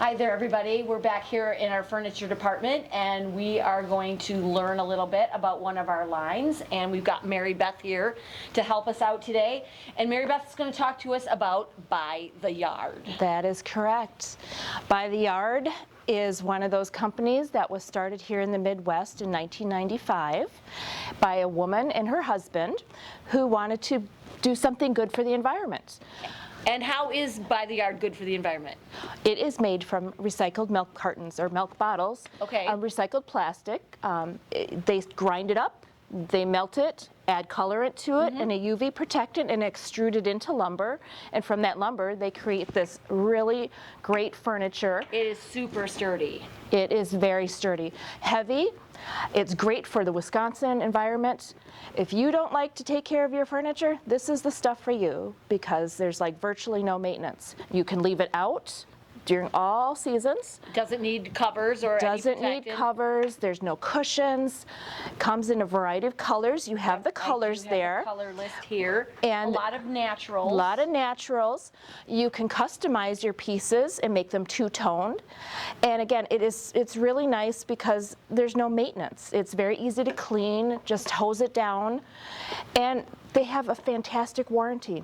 Hi there, everybody. We're back here in our furniture department, and we are going to learn a little bit about one of our lines. And we've got Mary Beth here to help us out today. And Mary Beth is going to talk to us about By the Yard. That is correct. By the Yard is one of those companies that was started here in the Midwest in 1995 by a woman and her husband who wanted to do something good for the environment. And how is By the Yard good for the environment? It is made from recycled milk cartons or milk bottles. Okay. Recycled plastic. They grind it up, they melt it, add colorant to it, and a UV protectant, and extrude it into lumber. And from that lumber, they create this really great furniture. It is super sturdy. It is very sturdy. Heavy. It's great for the Wisconsin environment. If you don't like to take care of your furniture, this is the stuff for you because there's like virtually no maintenance. You can leave it out during all seasons. Doesn't need covers or Doesn't any need protectant. covers. There's no cushions. Comes in a variety of colors. You have the colors I do have there. the color list here. And a lot of naturals. A lot of naturals. You can customize your pieces and make them two-toned. And again, it's really nice because there's no maintenance. It's very easy to clean, just hose it down. And they have a fantastic warranty,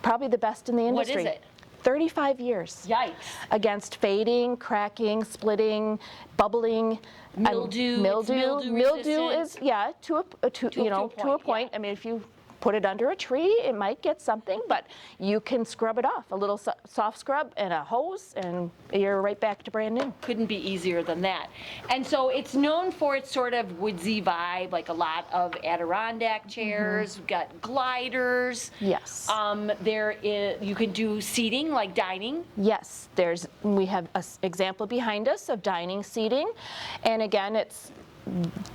probably the best in the industry. What is it? 35 years. Yikes. Against fading, cracking, splitting, bubbling, Mildew. mildew. It's mildew Mildew resistant. is to a point. Yeah. I mean, if you put it under a tree, it might get something, but you can scrub it off. A little soft scrub and a hose, and you're right back to brand new. Couldn't be easier than that. And so it's known for its sort of woodsy vibe, like a lot of Adirondack chairs. We've got gliders. Yes. You can do seating, like dining. Yes, we have an example behind us of dining seating, and again, it's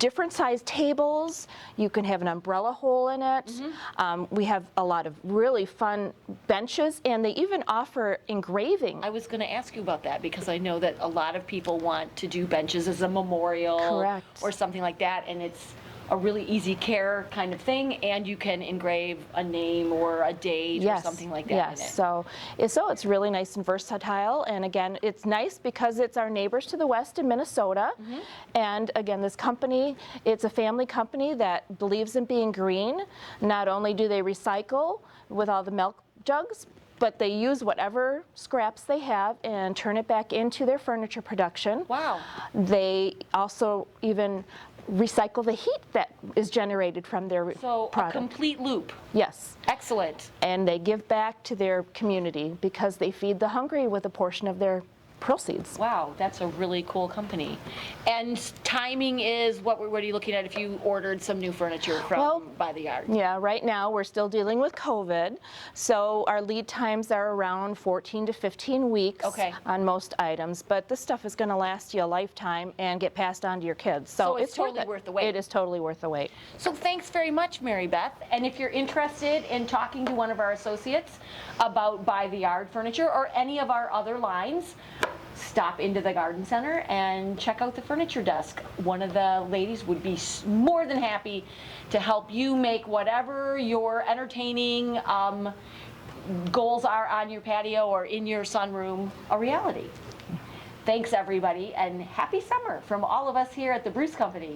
different size tables. You can have an umbrella hole in it. We have a lot of really fun benches, and they even offer engraving. I was going to ask you about that because I know that a lot of people want to do benches as a memorial. Correct. Or something like that, and it's a really easy care kind of thing, and you can engrave a name or a date or something like that in it. Yes, so it's really nice and versatile, and again, it's nice because it's our neighbors to the west in Minnesota, and again, this company, it's a family company that believes in being green. Not only do they recycle with all the milk jugs, but they use whatever scraps they have and turn it back into their furniture production. Wow. They also even recycle the heat that is generated from their So product. a complete loop. Yes. Excellent. And they give back to their community because they feed the hungry with a portion of their proceeds. Wow, that's a really cool company. And timing is, what are you looking at if you ordered some new furniture from By the Yard? Yeah, right now we're still dealing with COVID, so our lead times are around 14 to 15 weeks on most items, but this stuff is going to last you a lifetime and get passed on to your kids. So it's totally worth the wait. It is totally worth the wait. So thanks very much, Mary Beth. And if you're interested in talking to one of our associates about By the Yard furniture or any of our other lines, stop into the garden center and check out the furniture desk. One of the ladies would be more than happy to help you make whatever your entertaining goals are on your patio or in your sunroom a reality. Thanks, everybody, and happy summer from all of us here at the Bruce Company.